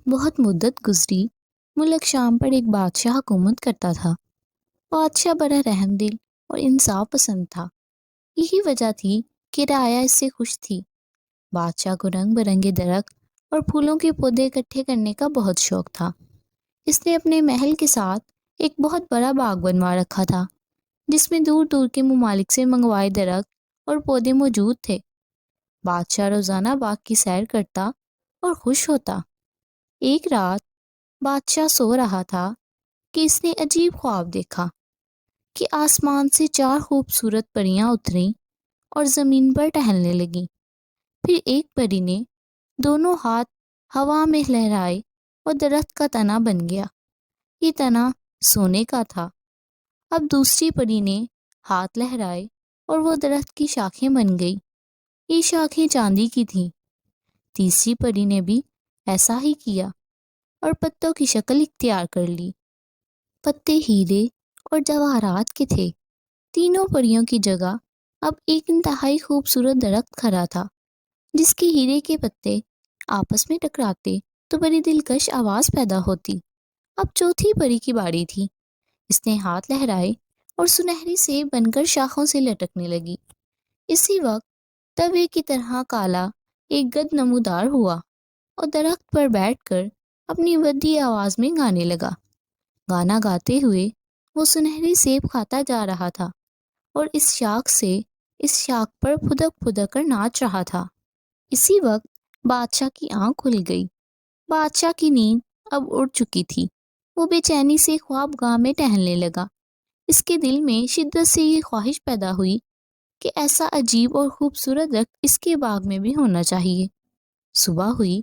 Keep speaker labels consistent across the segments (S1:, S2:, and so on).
S1: بہت مدت گزری، ملک شام پر ایک بادشاہ حکومت کرتا تھا۔ بادشاہ بڑا رحم دل اور انصاف پسند تھا۔ یہی وجہ تھی کہ رعایا اس سے خوش تھی۔ بادشاہ کو رنگ برنگے درخت اور پھولوں کے پودے اکٹھے کرنے کا بہت شوق تھا۔ اس نے اپنے محل کے ساتھ ایک بہت بڑا باغ بنوا رکھا تھا، جس میں دور دور کے ممالک سے منگوائے درخت اور پودے موجود تھے۔ بادشاہ روزانہ باغ کی سیر کرتا اور خوش ہوتا۔ ایک رات بادشاہ سو رہا تھا کہ اس نے عجیب خواب دیکھا کہ آسمان سے 4 خوبصورت پریاں اتریں اور زمین پر ٹہلنے لگیں۔ پھر ایک پری نے دونوں ہاتھ ہوا میں لہرائے اور درخت کا تنا بن گیا۔ یہ تنا سونے کا تھا۔ اب دوسری پری نے ہاتھ لہرائے اور وہ درخت کی شاخیں بن گئی۔ یہ شاخیں چاندی کی تھیں۔ تیسری پری نے بھی ایسا ہی کیا اور پتوں کی شکل اختیار کر لی۔ پتے ہیرے اور جواہرات کے تھے۔ تینوں پریوں کی جگہ اب ایک انتہائی خوبصورت درخت کھڑا تھا، جس کے ہیرے کے پتے آپس میں ٹکراتے تو بڑی دلکش آواز پیدا ہوتی۔ اب چوتھی پری کی باری تھی۔ اس نے ہاتھ لہرائے اور سنہری سیب بن کر شاخوں سے لٹکنے لگی۔ اسی وقت توے کی طرح کالا ایک گدھ نمودار ہوا اور درخت پر بیٹھ کر اپنی ودی آواز میں گانے لگا۔ گانا گاتے ہوئے وہ سنہری سیب کھاتا جا رہا تھا اور اس شاخ سے اس شاخ پر پھدک پھدک کر ناچ رہا تھا۔ اسی وقت بادشاہ کی آنکھ کھل گئی۔ بادشاہ کی نیند اب اڑ چکی تھی۔ وہ بے چینی سے خواب گاہ میں ٹہلنے لگا۔ اس کے دل میں شدت سے یہ خواہش پیدا ہوئی کہ ایسا عجیب اور خوبصورت درخت اس کے باغ میں بھی ہونا چاہیے۔ صبح ہوئی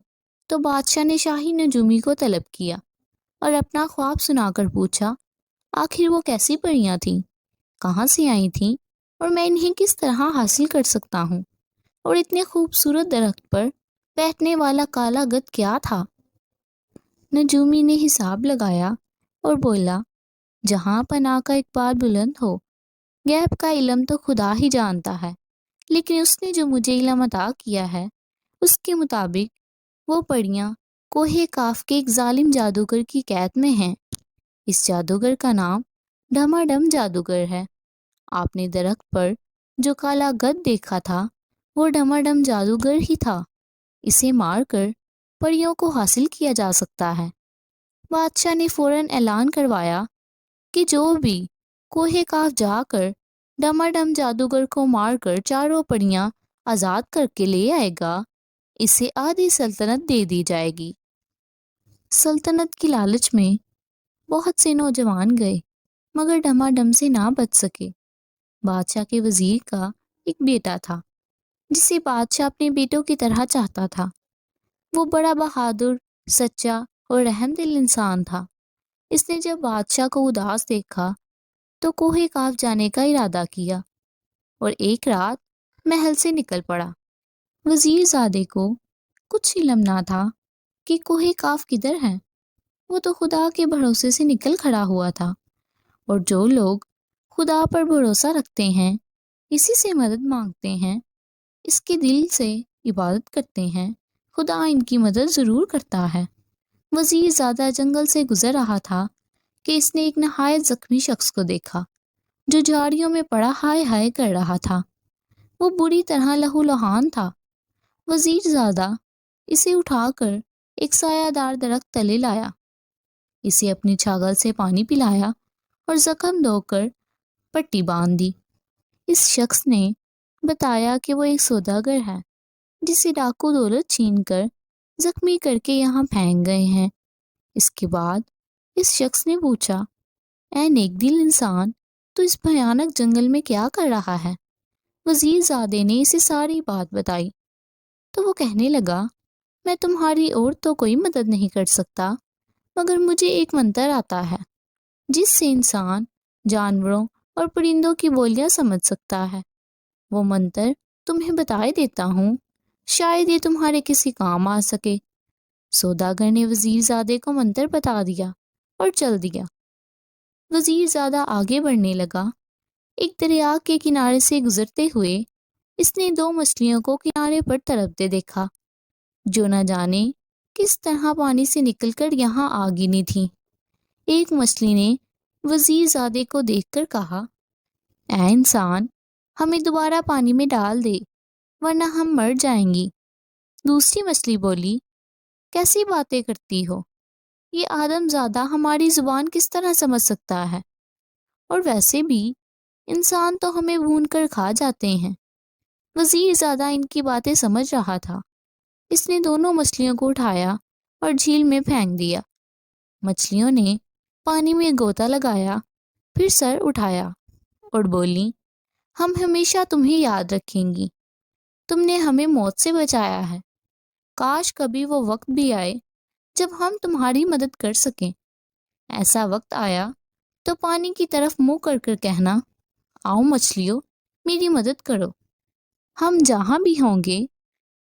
S1: تو بادشاہ نے شاہی نجومی کو طلب کیا اور اپنا خواب سنا کر پوچھا، آخر وہ کیسی پریاں تھیں، کہاں سے آئی تھیں اور میں انہیں کس طرح حاصل کر سکتا ہوں، اور اتنے خوبصورت درخت پر بیٹھنے والا کالا گدھ کیا تھا؟ نجومی نے حساب لگایا اور بولا، جہاں پناہ کا اقبال بلند ہو، غیب کا علم تو خدا ہی جانتا ہے، لیکن اس نے جو مجھے علم عطا کیا ہے اس کے مطابق وہ پریاں کوہ کاف کے ایک ظالم جادوگر کی قید میں ہیں۔ اس جادوگر کا نام ڈھماڈم جادوگر ہے۔ آپ نے درخت پر جو کالا گدھ دیکھا تھا وہ ڈھماڈم جادوگر ہی تھا۔ اسے مار کر پریوں کو حاصل کیا جا سکتا ہے۔ بادشاہ نے فوراً اعلان کروایا کہ جو بھی کوہ کاف جا کر ڈھماڈم جادوگر کو مار کر 4 پریاں آزاد کر کے لے آئے گا، اسے آدھی سلطنت دے دی جائے گی۔ سلطنت کی لالچ میں بہت سے نوجوان گئے، مگر ڈھماڈم سے نہ بچ سکے۔ بادشاہ کے وزیر کا ایک بیٹا تھا، جسے بادشاہ اپنے بیٹوں کی طرح چاہتا تھا۔ وہ بڑا بہادر، سچا اور رحم دل انسان تھا۔ اس نے جب بادشاہ کو اداس دیکھا تو کوہ کاف جانے کا ارادہ کیا اور ایک رات محل سے نکل پڑا۔ وزیر زادے کو کچھ علم نہ تھا کہ کوہ کاف کدھر ہے۔ وہ تو خدا کے بھروسے سے نکل کھڑا ہوا تھا، اور جو لوگ خدا پر بھروسہ رکھتے ہیں، اسی سے مدد مانگتے ہیں، اس کے دل سے عبادت کرتے ہیں، خدا ان کی مدد ضرور کرتا ہے۔ وزیر زادہ جنگل سے گزر رہا تھا کہ اس نے ایک نہایت زخمی شخص کو دیکھا جو جھاڑیوں میں پڑا ہائے ہائے کر رہا تھا۔ وہ بری طرح لہو لہان تھا۔ وزیر زادہ اسے اٹھا کر ایک سایہ دار درخت تلے لایا، اسے اپنی چھاگل سے پانی پلایا اور زخم دھو کر پٹی باندھ دی۔ اس شخص نے بتایا کہ وہ ایک سوداگر ہے جسے ڈاکو دولت چھین کر زخمی کر کے یہاں پھینک گئے ہیں۔ اس کے بعد اس شخص نے پوچھا، اے نیک دل انسان، تو اس بھیانک جنگل میں کیا کر رہا ہے؟ وزیر زادے نے اسے ساری بات بتائی تو وہ کہنے لگا، میں تمہاری اور تو کوئی مدد نہیں کر سکتا، مگر مجھے ایک منتر آتا ہے جس سے انسان، جانوروں اور پرندوں کی بولیاں سمجھ سکتا ہے۔ وہ منتر تمہیں بتائے دیتا ہوں، شاید یہ تمہارے کسی کام آ سکے۔ سوداگر نے وزیر زادے کو منتر بتا دیا اور چل دیا۔ وزیر زادہ آگے بڑھنے لگا۔ ایک دریا کے کنارے سے گزرتے ہوئے اس نے 2 مچھلیوں کو کنارے پر تڑپتے دیکھا، جو نہ جانے کس طرح پانی سے نکل کر یہاں آ گرنی تھیں۔ ایک مچھلی نے وزیر زادے کو دیکھ کر کہا، اے انسان، ہمیں دوبارہ پانی میں ڈال دے ورنہ ہم مر جائیں گی۔ دوسری مچھلی بولی، کیسی باتیں کرتی ہو، یہ آدم زادہ ہماری زبان کس طرح سمجھ سکتا ہے؟ اور ویسے بھی انسان تو ہمیں بھون کر کھا جاتے ہیں۔ وزیر زادہ ان کی باتیں سمجھ رہا تھا۔ اس نے دونوں مچھلیوں کو اٹھایا اور جھیل میں پھینک دیا۔ مچھلیوں نے پانی میں غوطہ لگایا، پھر سر اٹھایا اور بولی، ہم ہمیشہ تمہیں یاد رکھیں گی، تم نے ہمیں موت سے بچایا ہے۔ کاش کبھی وہ وقت بھی آئے جب ہم تمہاری مدد کر سکیں۔ ایسا وقت آیا تو پانی کی طرف منہ کر کر کہنا، آؤ مچھلیوں، میری مدد کرو، ہم جہاں بھی ہوں گے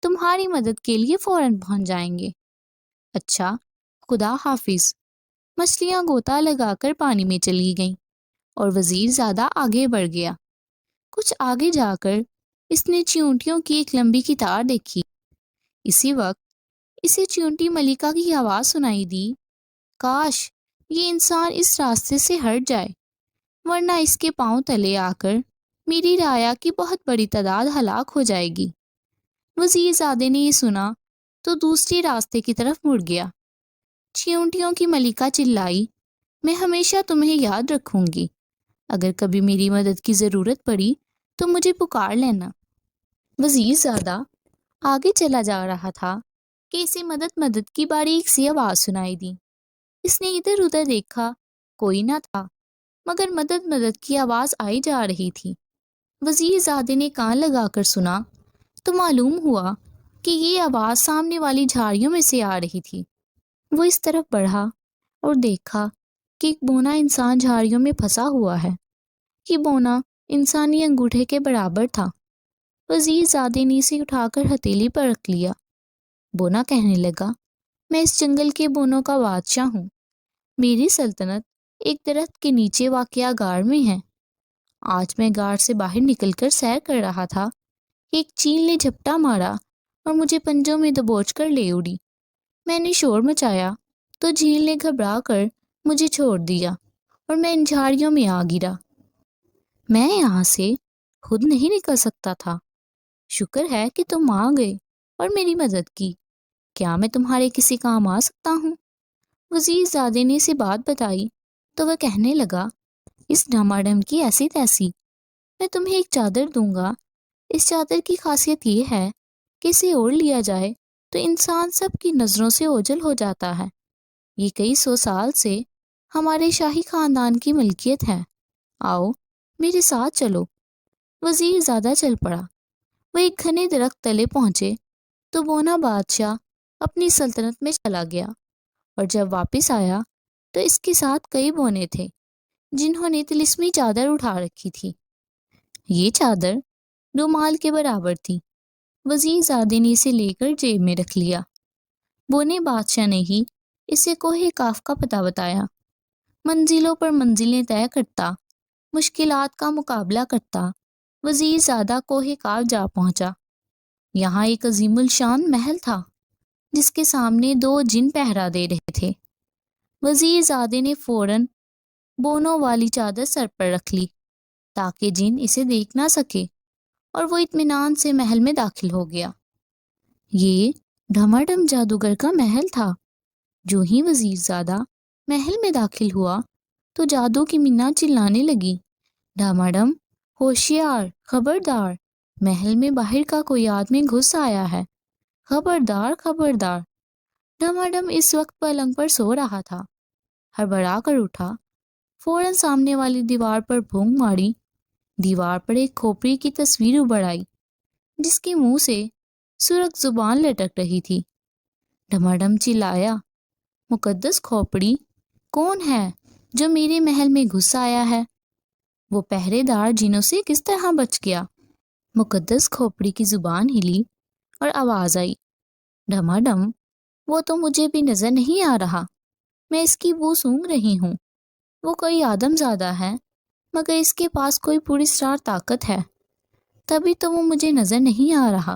S1: تمہاری مدد کے لیے فوراً پہنچ جائیں گے۔ اچھا، خدا حافظ۔ مچھلیاں غوطہ لگا کر پانی میں چلی گئیں اور وزیر زادہ آگے بڑھ گیا۔ کچھ آگے جا کر اس نے چیونٹیوں کی ایک لمبی قطار دیکھی۔ اسی وقت اسے چیونٹی ملکہ کی آواز سنائی دی، کاش یہ انسان اس راستے سے ہٹ جائے ورنہ اس کے پاؤں تلے آ کر میری رعایا کی بہت بڑی تعداد ہلاک ہو جائے گی۔ وزیر زادے نے یہ سنا تو دوسرے راستے کی طرف مڑ گیا۔ چیونٹیوں کی ملکہ چلائی، میں ہمیشہ تمہیں یاد رکھوں گی، اگر کبھی میری مدد کی ضرورت پڑی تو مجھے پکار لینا۔ وزیر زادہ آگے چلا جا رہا تھا کہ اسے مدد کی باریک سی آواز سنائی دی۔ اس نے ادھر ادھر دیکھا، کوئی نہ تھا، مگر مدد کی آواز آئی جا رہی تھی۔ وزیر زادے نے کان لگا کر سنا تو معلوم ہوا کہ یہ آواز سامنے والی جھاڑیوں میں سے آ رہی تھی۔ وہ اس طرف بڑھا اور دیکھا کہ ایک بونا انسان جھاڑیوں میں پھنسا ہوا ہے۔ یہ بونا انسانی انگوٹھے کے برابر تھا۔ وزیر زادے نے اسے اٹھا کر ہتھیلی پر رکھ لیا۔ بونا کہنے لگا، میں اس جنگل کے بونوں کا بادشاہ ہوں۔ میری سلطنت ایک درخت کے نیچے واقع غار میں ہے۔ آج میں غار سے باہر نکل کر سیر کر رہا تھا کہ ایک چیل نے جھپٹا مارا اور مجھے پنجوں میں دبوچ کر لے اڑی۔ میں نے شور مچایا تو جھیل نے گھبرا کر مجھے چھوڑ دیا اور میں ان جھاڑیوں میں آ گرا۔ میں یہاں سے خود نہیں نکل سکتا تھا۔ شکر ہے کہ تم آ گئے اور میری مدد کی۔ کیا میں تمہارے کسی کام آ سکتا ہوں؟ وزیر زادے نے اسے بات بتائی تو وہ کہنے لگا، اس ڈھماڈم کی ایسی تیسی، میں تمہیں ایک چادر دوں گا۔ اس چادر کی خاصیت یہ ہے کہ اسے اوڑھ لیا جائے تو انسان سب کی نظروں سے اوجھل ہو جاتا ہے۔ یہ کئی 100 سال سے ہمارے شاہی خاندان کی ملکیت ہے۔ آؤ میرے ساتھ چلو۔ وزیر زادہ چل پڑا۔ وہ ایک گھنے درخت تلے پہنچے تو بونا بادشاہ اپنی سلطنت میں چلا گیا، اور جب واپس آیا تو اس کے ساتھ کئی بونے تھے جنہوں نے طلسمی چادر اٹھا رکھی تھی۔ یہ چادر رومال کے برابر تھی۔ وزیر زادے نے اسے لے کر جیب میں رکھ لیا۔ بونے بادشاہ نے ہی اسے کوہ کاف کا پتہ بتایا۔ منزلوں پر منزلیں طے کرتا، مشکلات کا مقابلہ کرتا، وزیر زادہ کوہ کاف جا پہنچا۔ یہاں ایک عظیم الشان محل تھا جس کے سامنے 2 جن پہرا دے رہے تھے۔ وزیر زادے نے فوراً بونوں والی چادر سر پر رکھ لی تاکہ جن اسے دیکھ نہ سکے، اور وہ اطمینان سے محل میں داخل ہو گیا۔ یہ ڈھماڈم جادوگر کا محل تھا۔ جو ہی وزیر زادہ محل میں داخل ہوا تو جادو کی منا چلانے لگی، ڈھماڈم، ہوشیار، خبردار، محل میں باہر کا کوئی آدمی گھس آیا ہے، خبردار خبردار۔ ڈھماڈم اس وقت پلنگ پر سو رہا تھا۔ ہڑبڑا کر اٹھا، فوراً سامنے والی دیوار پر پھونک ماری۔ دیوار پر ایک کھوپڑی کی تصویر ابھر آئی جس کے منہ سے سرخ زبان لٹک رہی تھی۔ ڈھماڈم چلایا، مقدس کھوپڑی، کون ہے جو میرے محل میں گھس آیا ہے؟ وہ پہرے دار جنوں سے کس طرح بچ گیا؟ مقدس کھوپڑی کی زبان ہلی اور آواز آئی، ڈھماڈم، وہ تو مجھے بھی نظر نہیں آ رہا، میں اس کی بو سونگھ رہی ہوں۔ وہ کوئی آدم زادہ ہے مگر اس کے پاس کوئی پراسرار طاقت ہے، تبھی تو وہ مجھے نظر نہیں آ رہا۔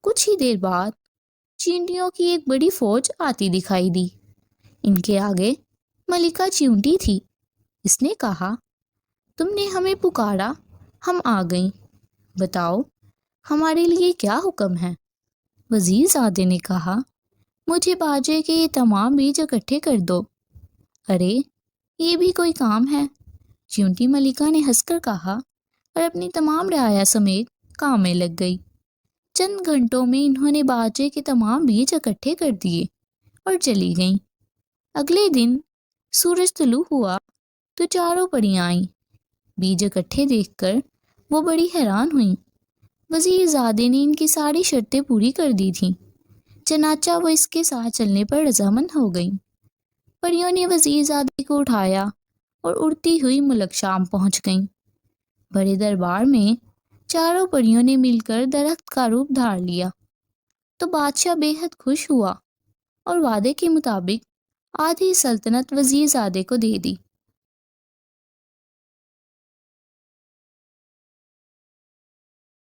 S1: کچھ ہی دیر بعد چیونٹیوں کی ایک بڑی فوج آتی دکھائی دی۔ ان کے آگے ملکہ چیونٹی تھی۔ اس نے کہا، تم نے ہمیں پکارا، ہم آ گئیں، بتاؤ ہمارے لیے کیا حکم ہے؟ وزیر زادے نے کہا، مجھے باجے کے یہ تمام بیج اکٹھے کر دو۔ ارے یہ بھی کوئی کام ہے؟ چیونٹی ملکہ نے ہنس کر کہا اور اپنی تمام رعایا سمیت کام میں لگ گئی۔ چند گھنٹوں میں انہوں نے باجے کے تمام بیج اکٹھے کر دیے اور چلی گئیں۔ اگلے دن سورج طلوع ہوا تو چاروں پریاں آئیں۔ بیج اکٹھے دیکھ کر وہ بڑی حیران ہوئیں۔ وزیر زادے نے ان کی ساری شرطیں پوری کر دی تھیں، چنانچہ وہ اس کے ساتھ چلنے پر رضامند ہو گئیں۔ پریوں نے وزیر زادے کو اٹھایا اور اڑتی ہوئی ملک شام پہنچ گئیں۔ بڑے دربار میں چاروں پریوں نے مل کر درخت کا روپ دھار لیا تو بادشاہ بے حد خوش ہوا اور وعدے کے مطابق آدھی سلطنت وزیر زادے کو دے دی۔